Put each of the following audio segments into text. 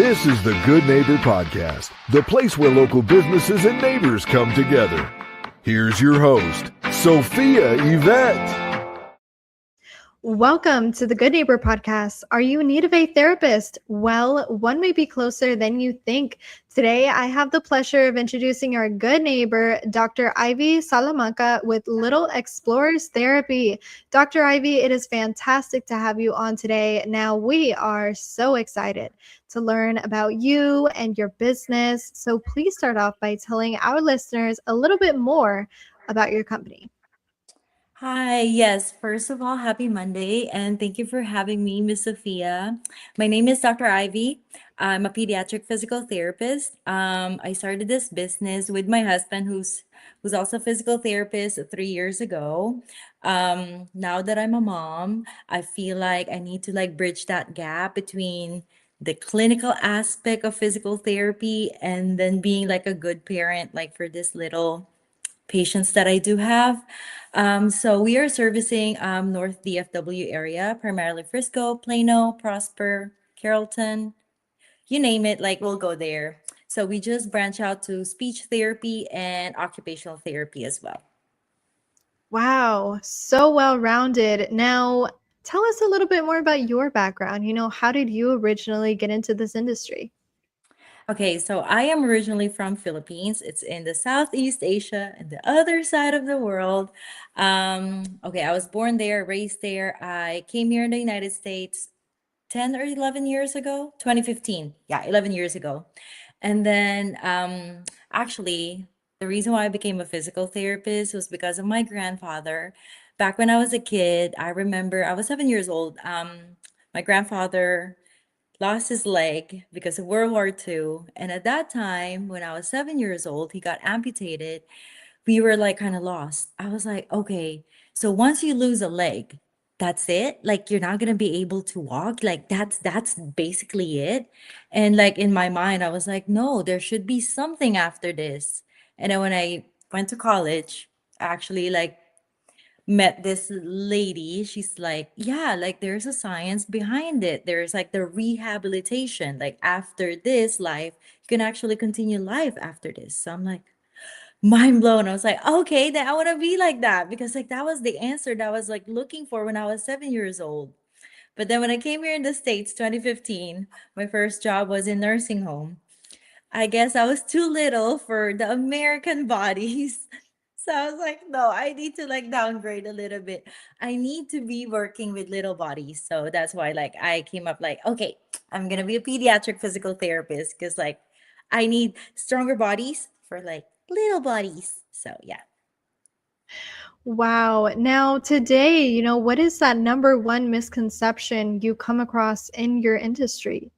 This is the Good Neighbor Podcast, the place where local businesses and neighbors come together. Here's your host, Sophia Yvette. Welcome to the Good Neighbor Podcast. Are you in need of a therapist? Well, one may be closer than you think. Today, I have the pleasure of introducing our good neighbor, Dr. Ivy Salamanca with Little Explorers Therapy. Dr. Ivy, it is fantastic to have you on today. Now, we are so excited to learn about you and your business. So please start off by telling our listeners a little bit more about your company. Hi, yes. First of all, happy Monday, and thank you for having me, Miss Sophia. My name is Dr. Ivy. I'm a pediatric physical therapist. I started this business with my husband, who's also a physical therapist 3 years ago. Now that I'm a mom, I feel like I need to bridge that gap between the clinical aspect of physical therapy and then being like a good parent, like for this little patients that I do have. So we are servicing North DFW area, primarily Frisco, Plano, Prosper, Carrollton, you name it, like we'll go there. So we just branch out to speech therapy and occupational therapy as well. Wow, so well-rounded. Now, tell us a little bit more about your background. How did you originally get into this industry? Okay, so I am originally from Philippines. It's in the Southeast Asia and the other side of the world. Okay, I was born there, raised there. I came here in the United States 10 or 11 years ago, 2015. Yeah, 11 years ago. And then actually, the reason why I became a physical therapist was because of my grandfather. Back when I was a kid, I remember I was 7 years old. My grandfather lost his leg because of World War II. And at that time, when I was 7 years old, he got amputated. We were like kind of lost. I was like, okay, so once you lose a leg, that's it? Like you're not gonna be able to walk? Like that's basically it. And like in my mind, I was like, no, there should be something after this. And then when I went to college, I actually like met this lady. She's like, yeah, like there's a science behind it. There's like the rehabilitation. Like after this life, you can actually continue life after this. So I'm like, mind blown. I was like, okay, then I want to be like that because like that was the answer that I was like looking for when I was 7 years old. But then when I came here in the States, 2015, my first job was in nursing home. I guess I was too little for the American bodies. So I was like, no, I need to like downgrade a little bit. I need to be working with little bodies. So that's why like I came up like, okay, I'm gonna be a pediatric physical therapist because like I need stronger bodies for like little bodies. So yeah. Wow. Now, today, what is that number one misconception you come across in your industry?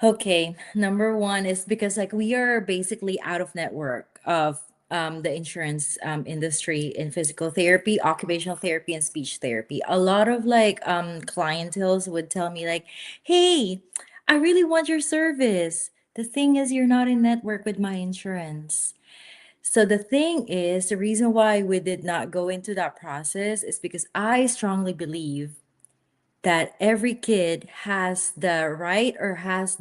Okay, number one is because like we are basically out of network of the insurance industry in physical therapy, occupational therapy, and speech therapy. A lot of like clientels would tell me like, "Hey, I really want your service. The thing is, you're not in network with my insurance." So the thing is, the reason why we did not go into that process is because I strongly believe that every kid has the right or has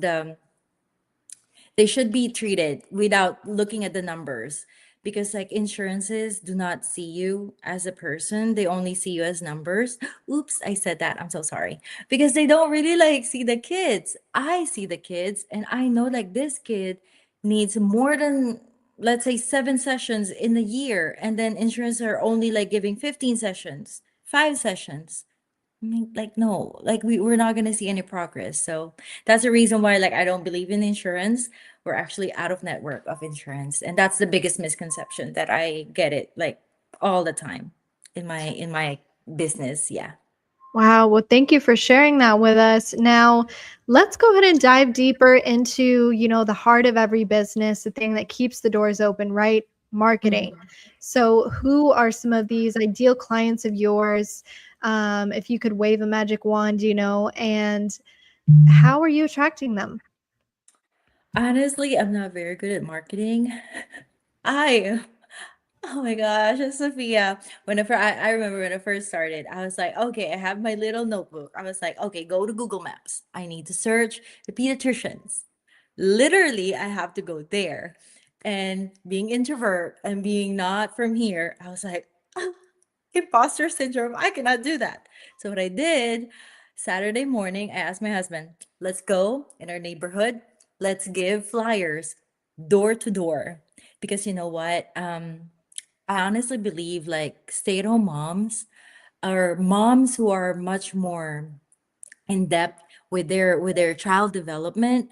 they should be treated without looking at the numbers because like insurances do not see you as a person, they only see you as numbers. Oops, I said that, I'm so sorry. Because they don't really like see the kids. I see the kids and I know like this kid needs more than, let's say, 7 sessions in a year, and then insurance are only like giving 15 sessions, 5 sessions. I mean, like, no, like we're not gonna see any progress. So that's the reason why like I don't believe in insurance. We're actually out of network of insurance. And that's the biggest misconception that I get it like all the time in my business. Yeah. Wow. Well, thank you for sharing that with us. Now, let's go ahead and dive deeper into, the heart of every business, the thing that keeps the doors open, right? Marketing. Mhm. So, who are some of these ideal clients of yours? If you could wave a magic wand, and how are you attracting them? Honestly, I'm not very good at marketing. I Oh my gosh, Sophia. Whenever I remember when I first started, I was like, okay, I have my little notebook. I was like, okay, go to Google Maps. I need to search the pediatricians. Literally, I have to go there. And being introvert and being not from here, I was like, imposter syndrome. I cannot do that. So what I did, Saturday morning, I asked my husband, let's go in our neighborhood. Let's give flyers door to door. Because you know what? I honestly believe like stay-at-home moms are moms who are much more in depth with their child development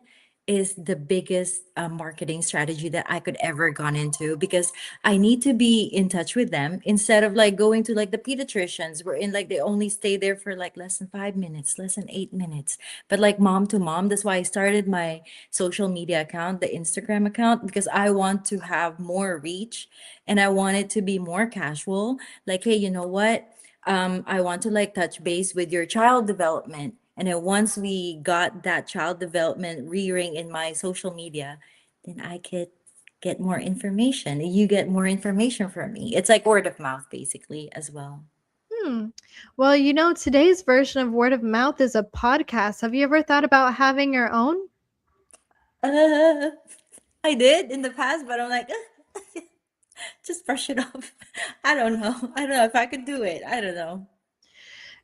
is the biggest marketing strategy that I could ever gone into, because I need to be in touch with them instead of like going to like the pediatricians wherein like they only stay there for like less than 5 minutes, less than 8 minutes. But like mom to mom, that's why I started my social media account, the Instagram account, because I want to have more reach and I want it to be more casual. Like, hey, you know what? I want to like touch base with your child development. And then once we got that child development rearing in my social media, then I could get more information. You get more information from me. It's like word of mouth basically as well. Hmm. Well, today's version of word of mouth is a podcast. Have you ever thought about having your own? Uh, I did in the past, but I'm like, just brush it off. I don't know. I don't know if I could do it. I don't know.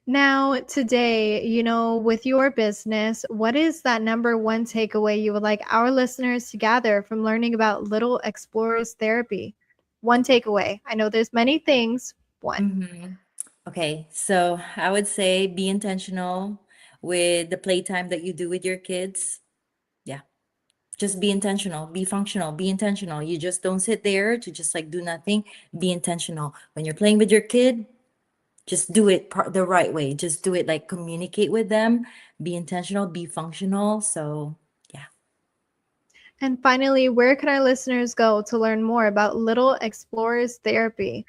Now, today, with your business, what is that number one takeaway you would like our listeners to gather from learning about Little Explorers Therapy? One takeaway. I know there's many things. One. hmm Okay, so I would say be intentional with the playtime that you do with your kids. Yeah, just be intentional, be functional, be intentional. You just don't sit there to just like do nothing. Be intentional. When you're playing with your kid, just do it the right way. Just do it like communicate with them, be intentional, be functional. So, yeah. And finally, where can our listeners go to learn more about Little Explorers Therapy?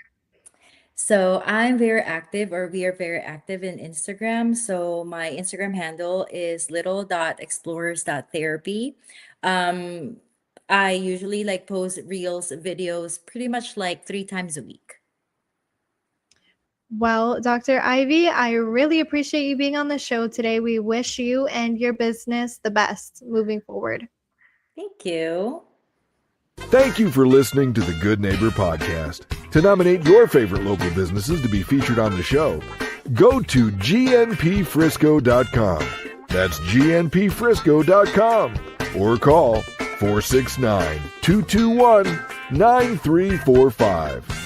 So I'm very active, or we are very active in Instagram. So my Instagram handle is little.explorers.therapy. Um, I usually like post reels, videos pretty much like 3 times a week. Well, Dr. Ivy, I really appreciate you being on the show today. We wish you and your business the best moving forward. Thank you. Thank you for listening to the Good Neighbor Podcast. To nominate your favorite local businesses to be featured on the show, go to gnpfrisco.com. That's gnpfrisco.com. Or call 469-221-9345.